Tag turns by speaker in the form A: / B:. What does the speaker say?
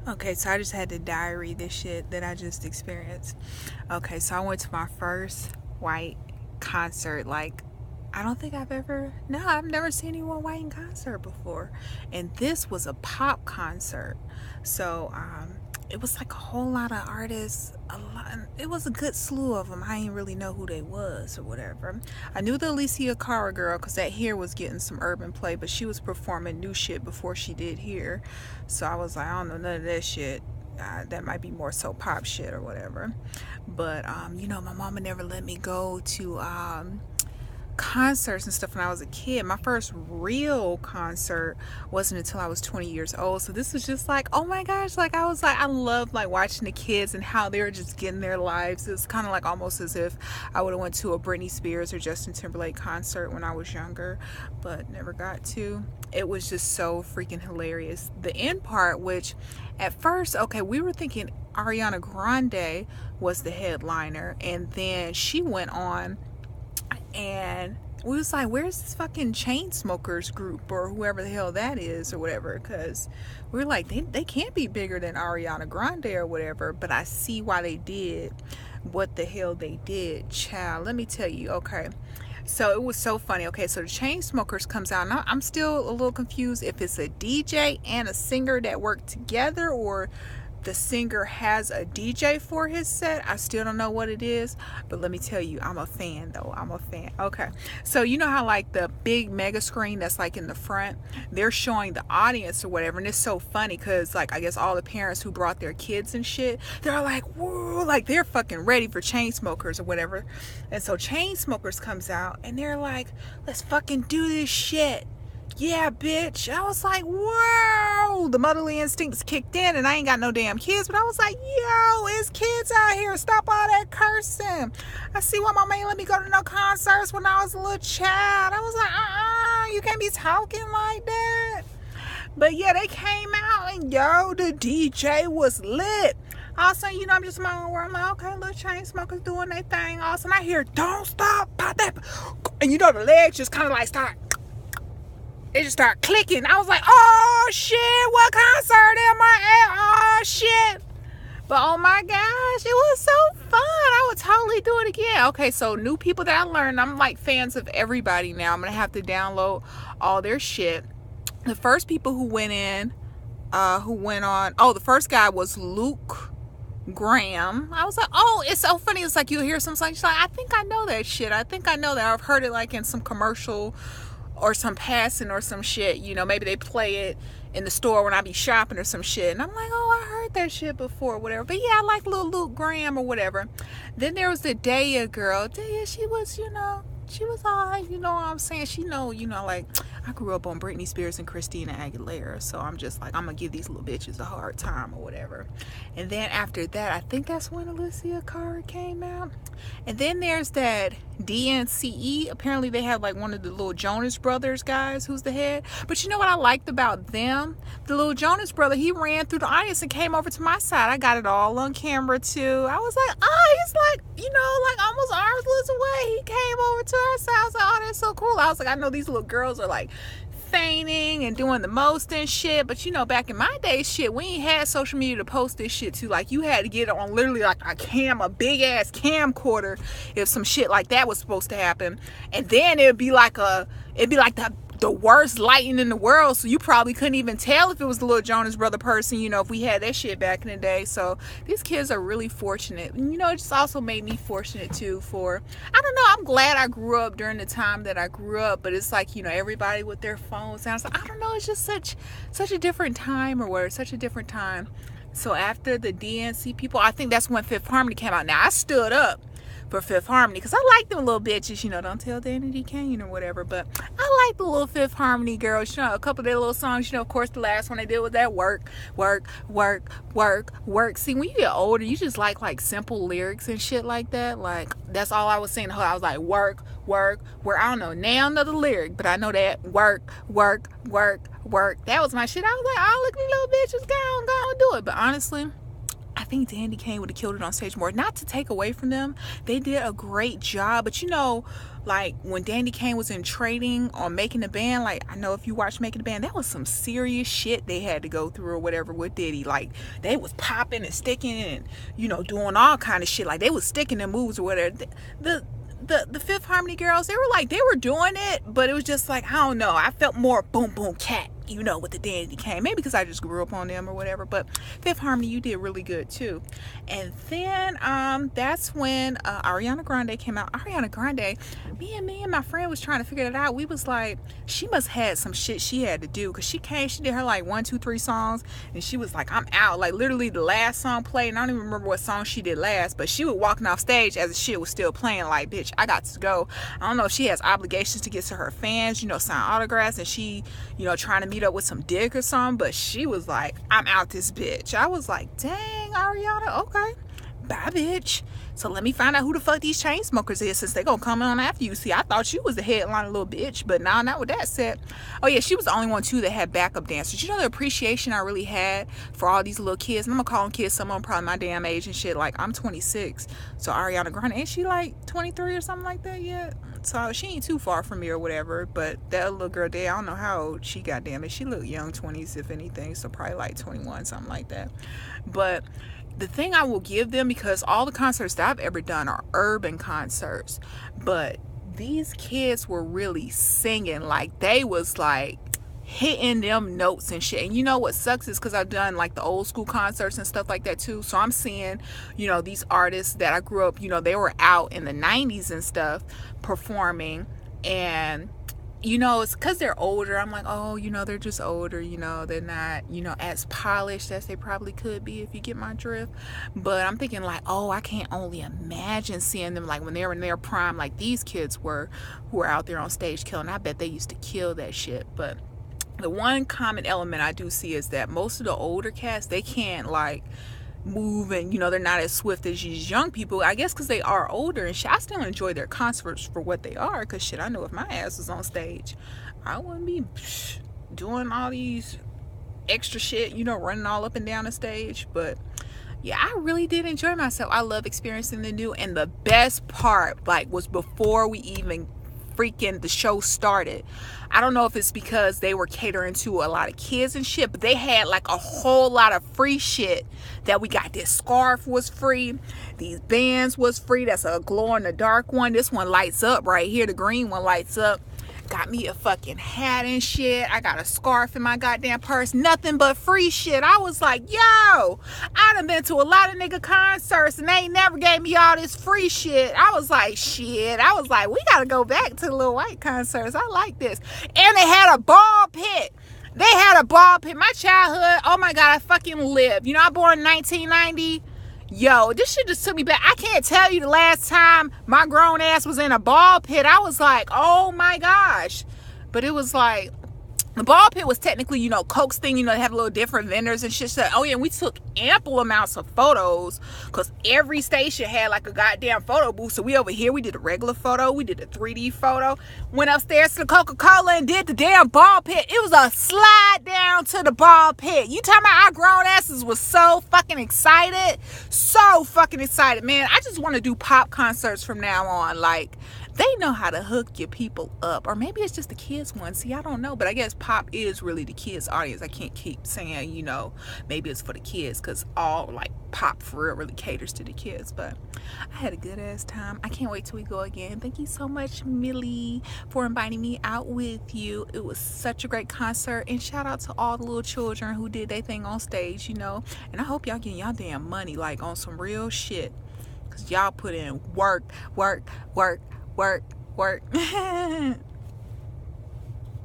A: Okay, so I just had to diary this shit that I just experienced. Okay, so I went to my first white concert. Like, I don't think I've never seen anyone white in concert before. And this was a pop concert. So, it was like a whole lot of artists. It was a good slew of them. I didn't really know who they was or whatever. I knew the Alicia Cara girl because that here was getting some urban play, but she was performing new shit before she did here. So I was like, I don't know none of that shit. That might be more so pop shit or whatever. But my mama never let me go to concerts and stuff when I was a kid. My first real concert wasn't until I was 20 years old. So this was just like, oh my gosh, like I was like, I loved like watching the kids and how they were just getting their lives. It's kind of like almost as if I would have went to a Britney Spears or Justin Timberlake concert when I was younger, but never got to. It was just so freaking hilarious. The end part, which at first, okay, we were thinking Ariana Grande was the headliner, and then she went on and we was like, where's this fucking Chainsmokers group or whoever the hell that is or whatever, because we were like, they can't be bigger than Ariana Grande or whatever. But I see why they did what the hell they did, child. Let me tell you. Okay, so it was so funny. Okay, so the Chainsmokers comes out, and I'm still a little confused if it's a DJ and a singer that work together, or the singer has a DJ for his set. I still don't know what it is, but let me tell you, I'm a fan though. I'm a fan. Okay, so you know how like the big mega screen that's like in the front, they're showing the audience or whatever, and it's so funny because like I guess all the parents who brought their kids and shit, they're like, whoa, like they're fucking ready for Chainsmokers or whatever. And so Chainsmokers comes out and they're like, let's fucking do this shit. Yeah, bitch. I was like, whoa, the motherly instincts kicked in, and I ain't got no damn kids, but I was like, yo, it's kids out here. Stop all that cursing. I see why my man let me go to no concerts when I was a little child. I was like, you can't be talking like that. But yeah, they came out, and yo, the DJ was lit. All of a sudden, I'm just in my own world. I'm like, okay, little Chainsmokers doing their thing. All of a sudden, I hear, don't stop, pop that. And the legs just kind of like start. It just started clicking. I was like, oh shit, what concert am I at? Oh shit. But oh my gosh, it was so fun. I would totally do it again. Okay, so new people that I learned, I'm like fans of everybody now. I'm gonna have to download all their shit. The first people who went on, the first guy was Luke Graham. I was like, oh, it's so funny. It's like you hear some song, she's like, I think I know that shit. I think I know that. I've heard it like in some commercial or some passing or some shit, maybe they play it in the store when I be shopping or some shit, and I'm like, oh, I heard that shit before, whatever. But yeah, I like little Luke Graham or whatever. Then there was the Daya girl. Daya, she was alright, you know what I'm saying? She like, I grew up on Britney Spears and Christina Aguilera, so I'm just like, I'm gonna give these little bitches a hard time or whatever. And then after that, I think that's when Alicia Cara came out. And then there's that DNCE. Apparently they have like one of the little Jonas Brothers guys who's the head. But you know what I liked about them? The little Jonas brother, he ran through the audience and came over to my side. I got it all on camera too. I was like, oh, he's like, like almost arm's length away. He came over to our side. I was like, oh, that's so cool. I was like, I know these little girls are like fainting and doing the most and shit, but back in my day, shit, we ain't had social media to post this shit to. Like, you had to get on literally like a big ass camcorder if some shit like that was supposed to happen. And then it'd be like the worst lighting in the world, so you probably couldn't even tell if it was the little Jonas brother person, if we had that shit back in the day. So these kids are really fortunate. And it just also made me fortunate too for, I don't know, I'm glad I grew up during the time that I grew up, but it's like, everybody with their phones. And I was like, I don't know, it's just such a different time or whatever, such a different time. So after the DNC people, I think that's when Fifth Harmony came out. Now, I stood up for Fifth Harmony because I like them little bitches, don't tell Danny Kane or whatever, but I like the little Fifth Harmony girls, a couple of their little songs, of course the last one they did was that work. See, when you get older, you just like simple lyrics and shit like that. Like, that's all I was saying. I was like, work. I don't know now another lyric, but I know that work. That was my shit. I was like, oh, look at these little bitches, go on, do it. But honestly, I think Dandy Kane would have killed it on stage more. Not to take away from them, they did a great job. But you know, like when Dandy Kane was in training on Making the Band, like I know if you watch Making the Band, that was some serious shit they had to go through or whatever with Diddy. Like they was popping and sticking and, you know, doing all kind of shit. Like they was sticking their moves or whatever. The Fifth Harmony girls, they were doing it, but it was just like, I don't know, I felt more boom boom cat, you know, with the Dandy Kane, maybe because I just grew up on them or whatever. But Fifth Harmony, you did really good too. And then that's when Ariana Grande came out. Ariana Grande, me and my friend was trying to figure it out. We was like, she must have had some shit she had to do, because she did her like 1 2 3 songs, and she was like, I'm out. Like literally the last song played, and I don't even remember what song she did last, but she was walking off stage as the shit was still playing, like, bitch, I got to go. I don't know if she has obligations to get to her fans, you know, sign autographs, and she, you know, trying to meet up with some dick or something, but she was like, I'm out this bitch. I was like, dang, Ariana, okay, bye bitch. So let me find out who the fuck these chain smokers is, since they gonna come on after you. See, I thought you was the headline little bitch, but now not with that said. Oh yeah, she was the only one too that had backup dancers. You know the appreciation I really had for all these little kids, and I'm gonna call them kids, some of them probably my damn age and shit. Like I'm 26, so Ariana Grande, ain't she like 23 or something like that yet? So she ain't too far from me or whatever. But that little girl there, I don't know how old she got, damn it, she looked young, 20s if anything, so probably like 21, something like that. But the thing I will give them, because all the concerts that I've ever done are urban concerts, but these kids were really singing, like they was like hitting them notes and shit. And you know what sucks is because I've done like the old school concerts and stuff like that too, so I'm seeing, you know, these artists that I grew up, you know, they were out in the 90s and stuff performing, and you know, it's because they're older. I'm like, oh, you know, they're just older, you know, they're not, you know, as polished as they probably could be, if you get my drift. But I'm thinking like, oh, I can't only imagine seeing them like when they were in their prime, like these kids were, who were out there on stage killing. I bet they used to kill that shit. But the one common element I do see is that most of the older cats, they can't like move, and you know, they're not as swift as these young people, I guess because they are older and shit. I still enjoy their concerts for what they are, because shit, I know if my ass was on stage, I wouldn't be doing all these extra shit, you know, running all up and down the stage. But yeah, I really did enjoy myself. I love experiencing the new, and the best part like was before we even freaking the show started. I don't know if it's because they were catering to a lot of kids and shit, but they had like a whole lot of free shit that we got. This scarf was free, these bands was free. That's a glow in the dark one. This one lights up right here, the green one lights up. Got me a fucking hat and shit. I got a scarf in my goddamn purse. Nothing but free shit. I was like, yo, I done been to a lot of nigga concerts and they ain't never gave me all this free shit. I was like, shit. I was like, we gotta go back to the Lil White concerts. I like this. And they had a ball pit. They had a ball pit. My childhood, oh my God, I fucking lived. You know, I born in 1990. Yo, this shit just took me back. I can't tell you the last time my grown ass was in a ball pit. I was like, oh my gosh. But it was like, the ball pit was technically, you know, Coke's thing, you know, they have little different vendors and shit. So, oh yeah, and we took ample amounts of photos, because every station had like a goddamn photo booth. So we over here, we did a regular photo, we did a 3D photo, went upstairs to the Coca-Cola and did the damn ball pit. It was a slide down to the ball pit. You talking about our grown asses was so fucking excited. So fucking excited, man. I just want to do pop concerts from now on. Like, they know how to hook your people up. Or maybe it's just the kids one. See, I don't know. But I guess pop is really the kids audience. I can't keep saying, you know, maybe it's for the kids, because all like pop for real really caters to the kids. But I had a good ass time. I can't wait till we go again. Thank you so much, Millie, for inviting me out with you. It was such a great concert. And shout out to all the little children who did their thing on stage, you know. And I hope y'all getting y'all damn money, like on some real shit, because y'all put in work, work, work, work, work.